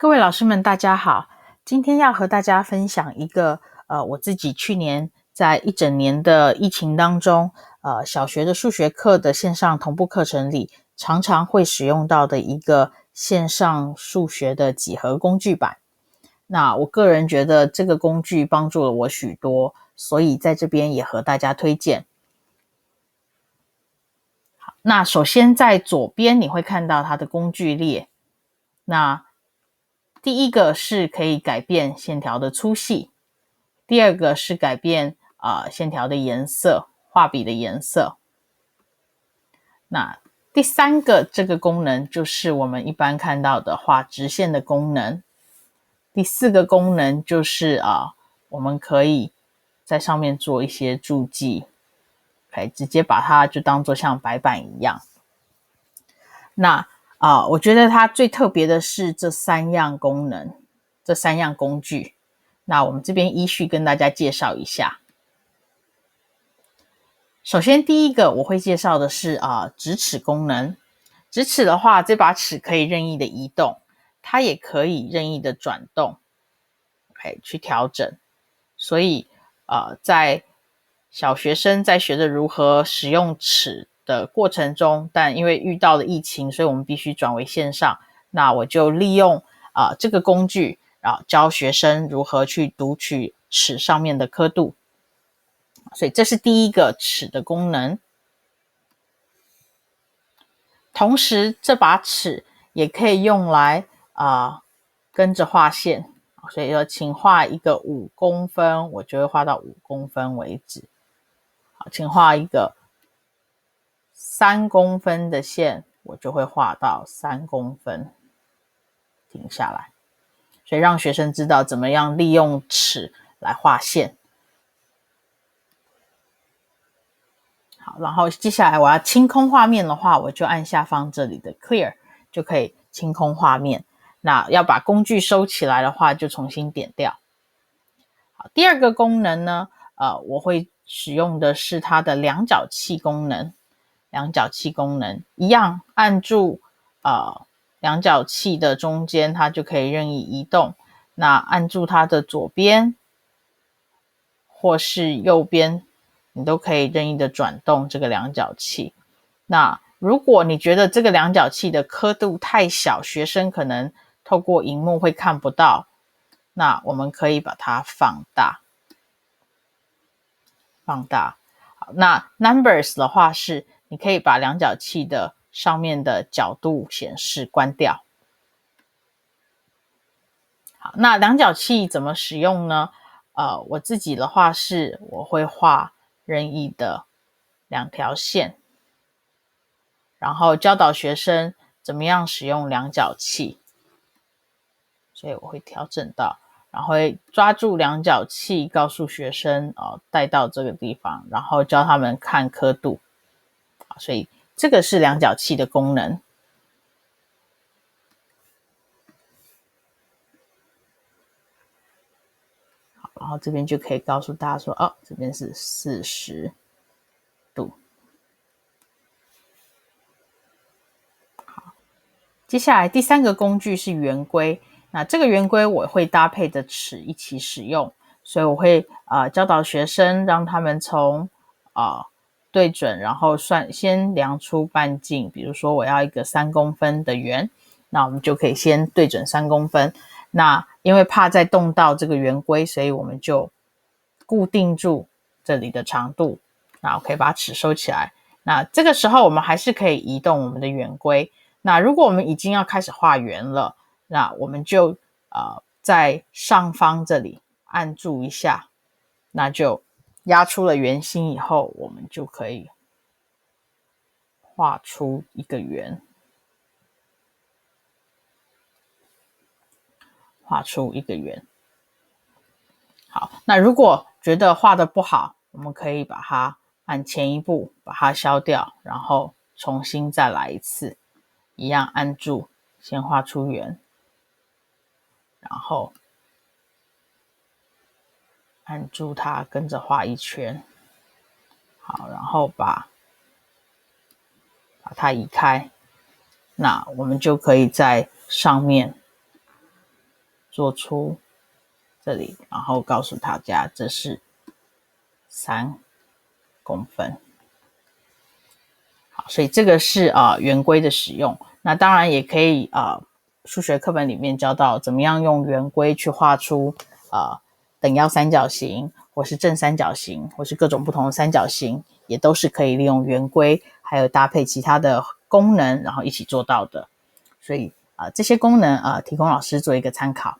各位老师们大家好，今天要和大家分享一个我自己去年在一整年的疫情当中小学的数学课的线上同步课程里常常会使用到的一个线上数学的几何工具板。那我个人觉得这个工具帮助了我许多，所以在这边也和大家推荐。好，那首先在左边你会看到它的工具列，那第一个是可以改变线条的粗细，第二个是改变线条的颜色，画笔的颜色。那第三个这个功能就是我们一般看到的画直线的功能。第四个功能就是我们可以在上面做一些注记，可以直接把它就当作像白板一样。那我觉得它最特别的是这三样功能，这三样工具。那我们这边依序跟大家介绍一下。首先第一个我会介绍的是直尺功能。直尺的话，这把尺可以任意的移动，它也可以任意的转动，可以去调整。所以在小学生在学着如何使用尺的过程中，但因为遇到了疫情，所以我们必须转为线上。那我就利用这个工具教学生如何去读取尺上面的刻度。所以这是第一个尺的功能。同时这把尺也可以用来跟着画线，所以说请画一个5公分，我就会画到5公分为止。好，请画一个3公分的线，我就会画到3公分，停下来。所以让学生知道怎么样利用尺来画线。好，然后接下来我要清空画面的话，我就按下方这里的 Clear 就可以清空画面。那要把工具收起来的话，就重新点掉。好，第二个功能呢，我会使用的是它的量角器功能。量角器功能一样，按住量角器的中间，它就可以任意移动。那按住它的左边或是右边，你都可以任意的转动这个量角器。那如果你觉得这个量角器的刻度太小，学生可能透过萤幕会看不到，那我们可以把它放大。好，那 Numbers 的话是你可以把量角器的上面的角度显示关掉。好，那量角器怎么使用呢？我自己的话是我会画任意的2条线，然后教导学生怎么样使用量角器。所以我会调整到，然后会抓住量角器，告诉学生带到这个地方，然后教他们看刻度。所以这个是量角器的功能。好，然后这边就可以告诉大家说，这边是40度。好，接下来第三个工具是圆规。那这个圆规我会搭配着尺一起使用，所以我会教导学生，让他们从对准，然后先量出半径。比如说我要一个3公分的圆，那我们就可以先对准3公分。那因为怕再动到这个圆规，所以我们就固定住这里的长度。那我可以把尺收起来。那这个时候我们还是可以移动我们的圆规。那如果我们已经要开始画圆了，那我们就在上方这里按住一下，那就压出了圆心以后，我们就可以画出一个圆。画出一个圆。好，那如果觉得画得不好，我们可以把它按前一步把它消掉，然后重新再来一次，一样按住，先画出圆，然后按住它，跟着画一圈。好，然后把它移开，那我们就可以在上面做出这里，然后告诉大家这是3公分。好，所以这个是圆规的使用。那当然也可以数学课本里面教到怎么样用圆规去画出等腰三角形，或是正三角形，或是各种不同的三角形，也都是可以利用圆规还有搭配其他的功能然后一起做到的。所以这些功能提供老师做一个参考。